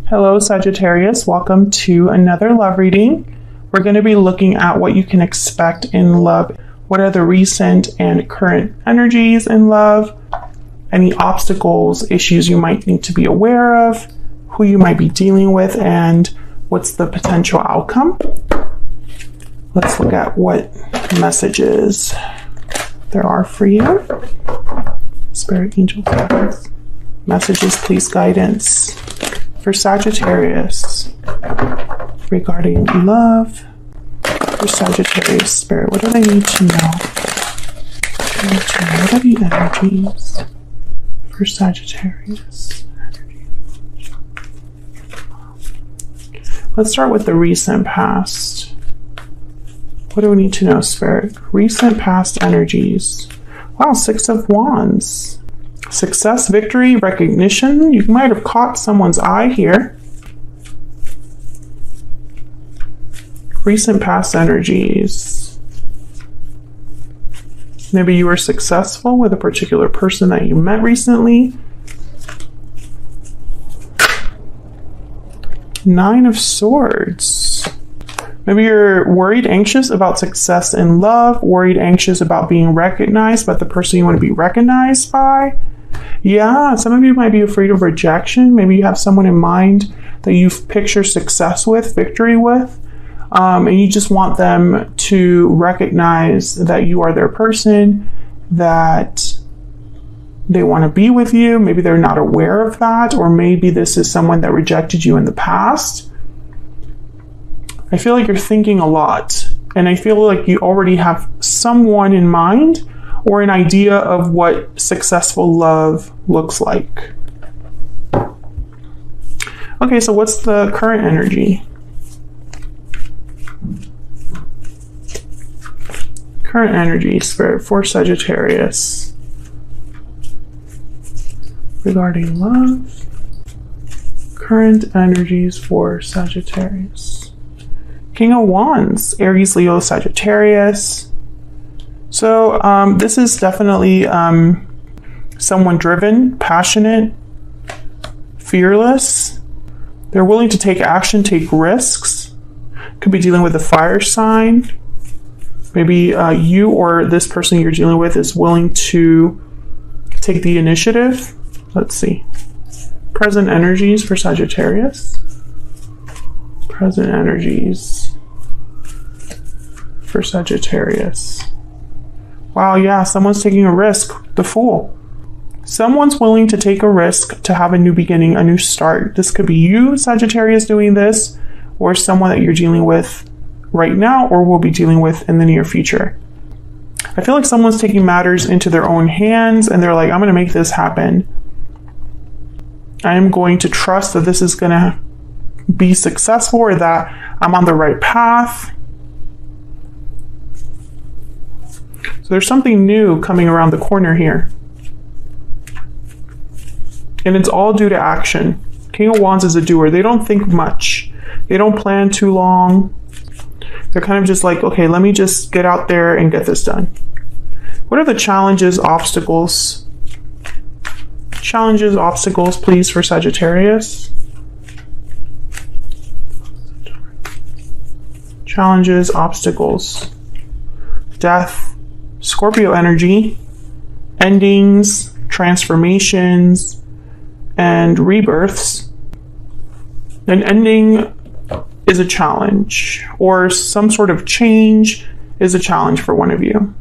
Hello, Sagittarius. Welcome to another love reading. We're going to be looking at what you can expect in love. What are the recent and current energies in love? Any obstacles, issues you might need to be aware of, who you might be dealing with, and what's the potential outcome? Let's look at what messages there are for you. Spirit, angels, guides. Messages, please, guidance for Sagittarius regarding love. For Sagittarius, Spirit, what do they need to know? What are the energies for Sagittarius? Let's start with the recent past. What do we need to know, Spirit? Recent past energies. Wow, Six of Wands. Success, victory, recognition. You might have caught someone's eye here. Recent past energies. Maybe you were successful with a particular person that you met recently. Nine of Swords. Maybe you're worried, anxious about success in love, worried, anxious about being recognized by the person you want to be recognized by. Yeah, some of you might be afraid of rejection. Maybe you have someone in mind that you picture success with, victory with, and you just want them to recognize that you are their person, that they want to be with you. Maybe they're not aware of that, or maybe this is someone that rejected you in the past. I feel like you're thinking a lot, and I feel like you already have someone in mind or an idea of what successful love looks like. Okay, so what's the current energy? Current energy, Spirit, for Sagittarius regarding love. Current energies for Sagittarius. King of Wands, Aries, Leo, Sagittarius. So this is definitely someone driven, passionate, fearless. They're willing to take action, take risks. Could be dealing with a fire sign. Maybe you or this person you're dealing with is willing to take the initiative. Let's see. Present energies for Sagittarius. Present energies for Sagittarius. Wow, yeah, someone's taking a risk. The Fool. Someone's willing to take a risk to have a new beginning, a new start. This could be you, Sagittarius, doing this, or someone that you're dealing with right now or will be dealing with in the near future. I feel like someone's taking matters into their own hands and they're like, I'm going to make this happen. I am going to trust that this is going to be successful or that I'm on the right path. So there's something new coming around the corner here. And it's all due to action. King of Wands is a doer. They don't think much. They don't plan too long. They're kind of just like, okay, let me just get out there and get this done. What are the challenges, obstacles? Challenges, obstacles, please, for Sagittarius. Challenges, obstacles. Death. Scorpio energy, endings, transformations, and rebirths. An ending is a challenge, or some sort of change is a challenge for one of you.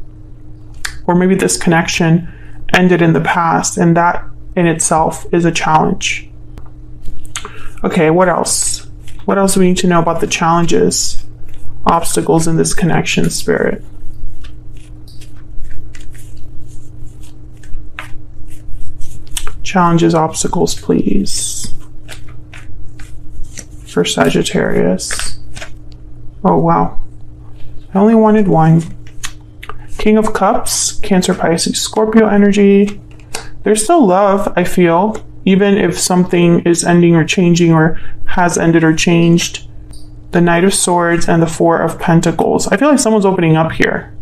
Or maybe this connection ended in the past, and that in itself is a challenge. Okay, what else? What else do we need to know about the challenges, obstacles in this connection, Spirit? Challenges, obstacles, please, for Sagittarius. Oh, wow. I only wanted one. King of Cups, Cancer, Pisces, Scorpio energy. There's still love, I feel, even if something is ending or changing or has ended or changed. The Knight of Swords and the Four of Pentacles. I feel like someone's opening up here.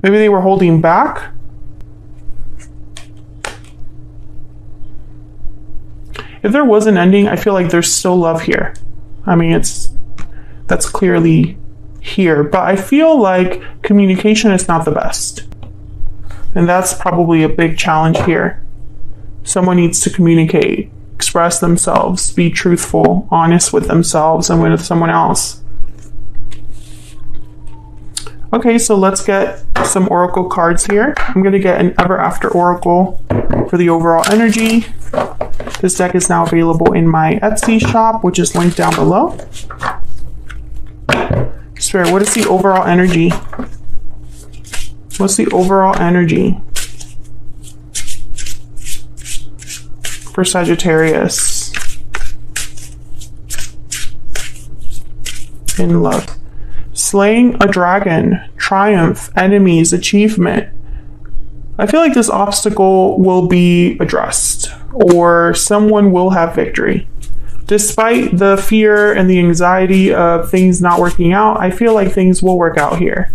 Maybe they were holding back. If there was an ending, I feel like there's still love here. I mean, that's clearly here, but I feel like communication is not the best. And that's probably a big challenge here. Someone needs to communicate, express themselves, be truthful, honest with themselves and with someone else. Okay, so let's get some oracle cards here. I'm going to get an Ever After oracle for the overall energy. This deck is now available in my Etsy shop, which is linked down below. Spirit, what is the overall energy? What's the overall energy for Sagittarius in love? Slaying a dragon, triumph, enemies, achievement. I feel like this obstacle will be addressed, or someone will have victory. Despite the fear and the anxiety of things not working out, I feel like things will work out here.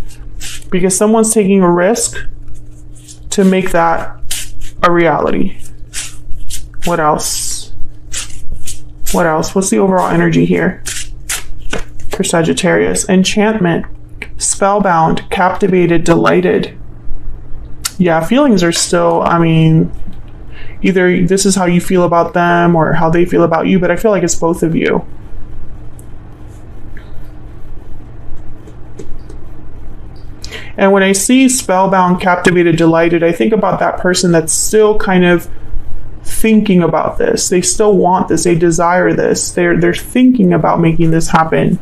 Because someone's taking a risk to make that a reality. What else? What else? What's the overall energy here for Sagittarius? Enchantment, spellbound, captivated, delighted. Yeah, feelings are still, I mean, either this is how you feel about them or how they feel about you, but I feel like it's both of you. And when I see spellbound, captivated, delighted, I think about that person that's still kind of thinking about this. They still want this. They desire this. They're thinking about making this happen.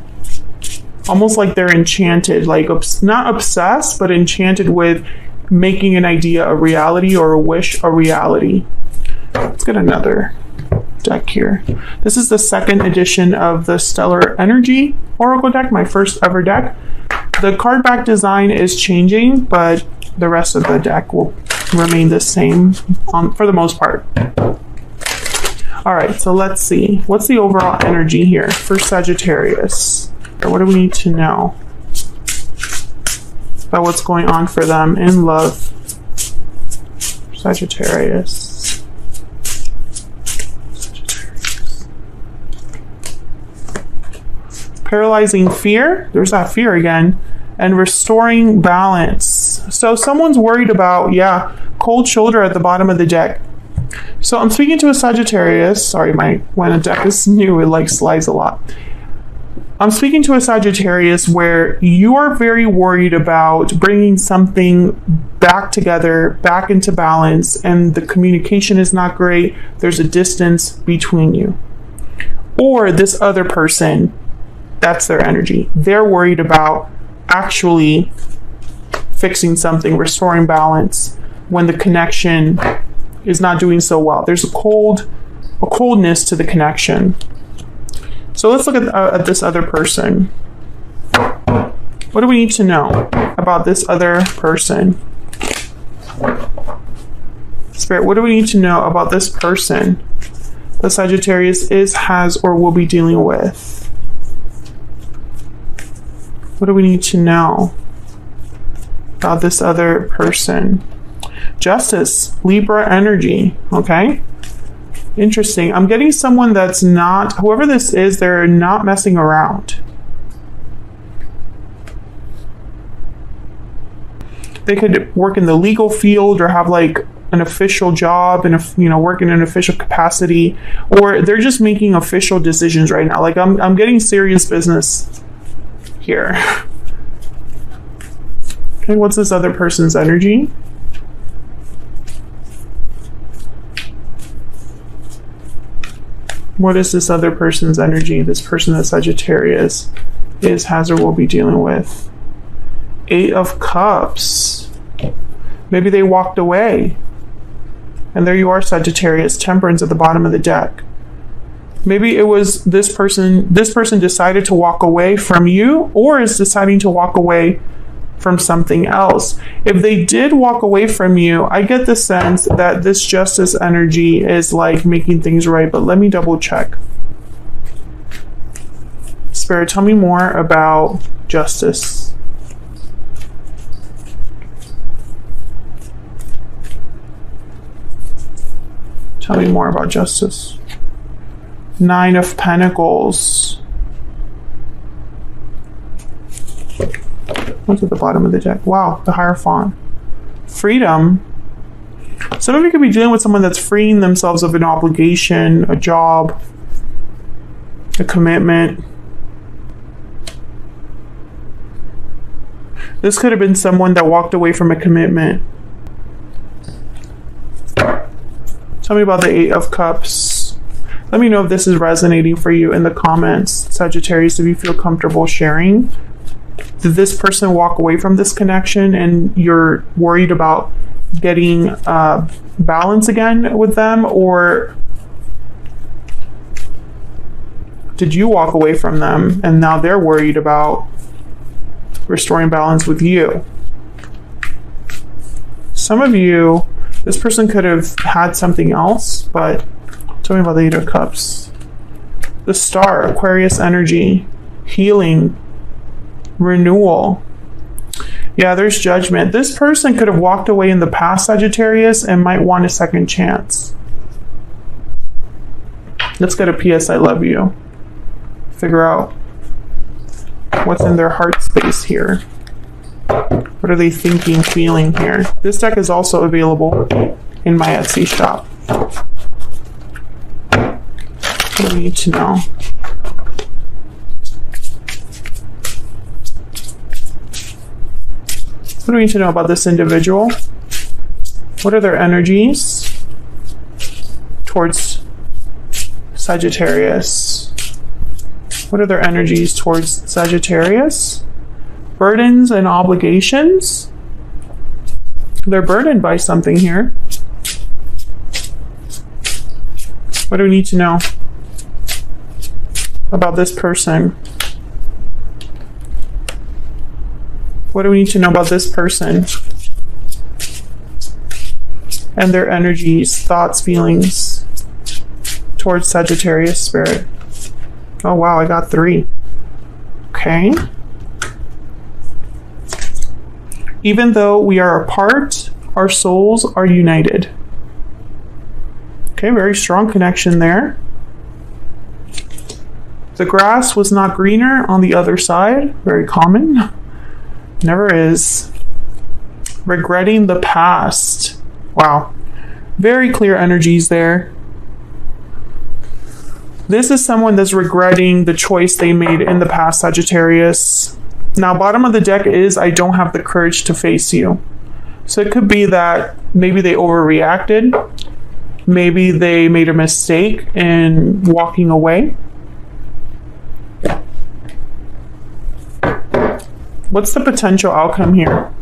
Almost like they're enchanted, like not obsessed, but enchanted with making an idea a reality or a wish a reality. Let's get another deck here. This is the second edition of the Stellar Energy Oracle deck, my first ever deck. The card back design is changing, but the rest of the deck will remain the same for the most part. All right, so let's see. What's the overall energy here for Sagittarius? What do we need to know about what's going on for them in love? Sagittarius. Paralyzing fear. There's that fear again. And restoring balance. So someone's worried about, cold shoulder at the bottom of the deck. So I'm speaking to a Sagittarius. Sorry, when a deck is new, it like slides a lot. I'm speaking to a Sagittarius where you are very worried about bringing something back together, back into balance, and the communication is not great. There's a distance between you. Or this other person, that's their energy. They're worried about actually fixing something, restoring balance when the connection is not doing so well. There's a coldness to the connection. So let's look at this other person. What do we need to know about this other person? Spirit, what do we need to know about this person the Sagittarius has, or will be dealing with? What do we need to know about this other person? Justice, Libra energy, okay? Interesting. I'm getting someone that's not, whoever this is, they're not messing around. They could work in the legal field or have like an official job and work in an official capacity, or they're just making official decisions right now. Like I'm getting serious business here. Okay, what's this other person's energy? What is this other person's energy? This person that Sagittarius has, or will be dealing with? 8 of Cups. Maybe they walked away. And there you are, Sagittarius. Temperance at the bottom of the deck. Maybe it was this person decided to walk away from you, or is deciding to walk away from something else. If they did walk away from you, I get the sense that this Justice energy is like making things right, but let me double check. Spirit, tell me more about Justice. Tell me more about Justice. Nine of Pentacles. What's at the bottom of the deck? Wow, the Hierophant. Freedom. Some of you could be dealing with someone that's freeing themselves of an obligation, a job, a commitment. This could have been someone that walked away from a commitment. Tell me about the Eight of Cups. Let me know if this is resonating for you in the comments, Sagittarius, if you feel comfortable sharing. Did this person walk away from this connection and you're worried about getting balance again with them, or did you walk away from them and now they're worried about restoring balance with you? Some of you, this person could have had something else, but tell me about the Eight of Cups. The Star, Aquarius energy, healing, renewal. Yeah, there's judgment. This person could have walked away in the past, Sagittarius, and might want a second chance. Let's get a PS I love you. Figure out what's in their heart space here. What are they thinking, feeling here? This deck is also available in my Etsy shop. What do we need to know? What do we need to know about this individual? What are their energies towards Sagittarius? What are their energies towards Sagittarius? Burdens and obligations. They're burdened by something here. What do we need to know about this person? What do we need to know about this person and their energies, thoughts, feelings towards Sagittarius spirit? Oh wow, I got 3. Okay. Even though we are apart, our souls are united. Okay, very strong connection there. The grass was not greener on the other side. Very common. Never is. Regretting the past. Wow. Very clear energies there. This is someone that's regretting the choice they made in the past, Sagittarius. Now, bottom of the deck is, I don't have the courage to face you. So it could be that maybe they overreacted. Maybe they made a mistake in walking away. What's the potential outcome here?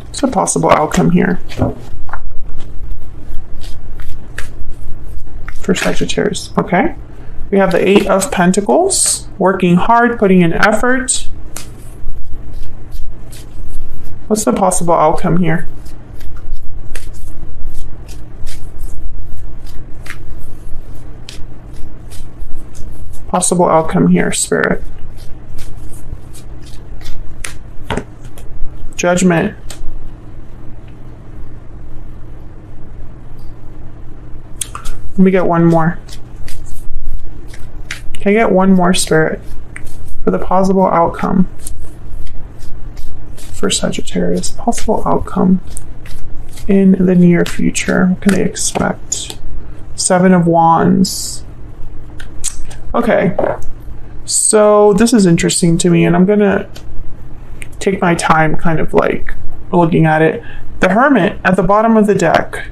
What's the possible outcome here for Sagittarius? Okay. We have the Eight of Pentacles, working hard, putting in effort. What's the possible outcome here? Possible outcome here, Spirit. Judgment. Let me get one more. Can I get one more, Spirit, for the possible outcome for Sagittarius? Possible outcome in the near future. What can they expect? 7 of Wands. Okay. So this is interesting to me, and I'm going to take my time kind of like looking at it. The Hermit at the bottom of the deck.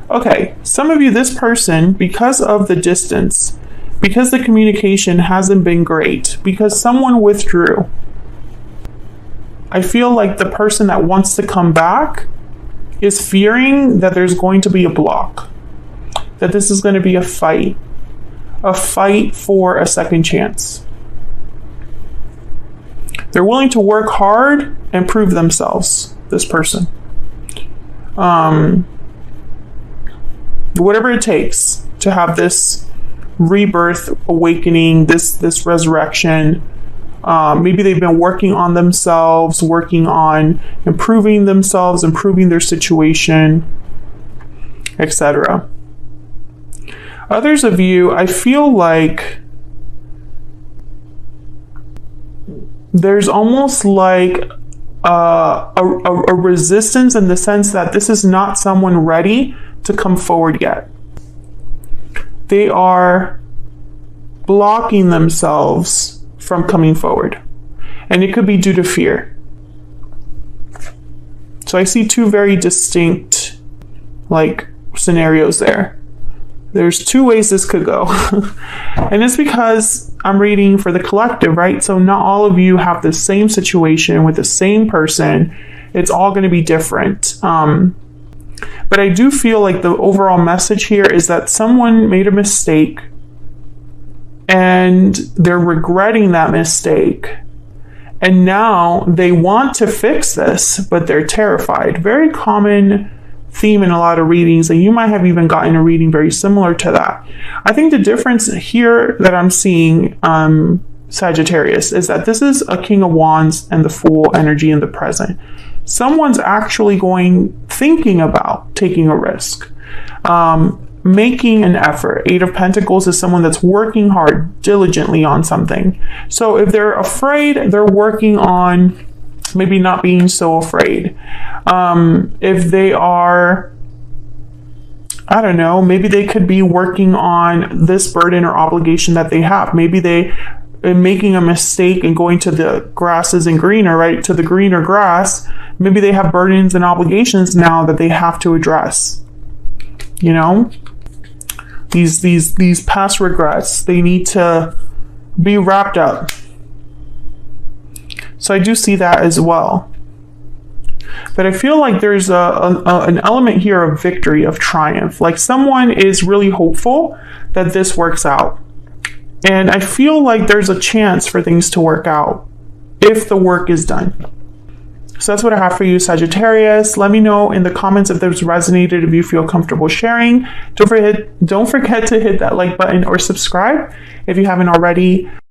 Okay, some of you, this person, because of the distance, because the communication hasn't been great, because someone withdrew, I feel like the person that wants to come back is fearing that there's going to be a block, that this is going to be a fight for a second chance. They're willing to work hard and prove themselves, this person. Whatever it takes to have this rebirth, awakening, this resurrection. Maybe they've been working on themselves, working on improving themselves, improving their situation, etc. Others of you, I feel like there's almost like a resistance in the sense that this is not someone ready to come forward yet. They are blocking themselves from coming forward. And it could be due to fear. So I see two very distinct scenarios there. There's two ways this could go. And it's because I'm reading for the collective, right? So not all of you have the same situation with the same person. It's all going to be different. But I do feel like the overall message here is that someone made a mistake and they're regretting that mistake. And now they want to fix this, but they're terrified. Very common theme in a lot of readings, and you might have even gotten a reading very similar to that. I think the difference here that I'm seeing, Sagittarius, is that this is a King of Wands and the Fool energy in the present. Someone's actually thinking about taking a risk, making an effort. 8 of Pentacles is someone that's working hard, diligently on something. So if they're afraid, they're working on maybe not being so afraid. If they are, I don't know, maybe they could be working on this burden or obligation that they have. Maybe they are making a mistake and going to the grass isn't greener, right? To the greener grass. Maybe they have burdens and obligations now that they have to address. You know, these past regrets, they need to be wrapped up. So I do see that as well. But I feel like there's an element here of victory, of triumph. Like someone is really hopeful that this works out. And I feel like there's a chance for things to work out if the work is done. So that's what I have for you, Sagittarius. Let me know in the comments if this resonated, if you feel comfortable sharing. Don't forget to hit that like button or subscribe if you haven't already.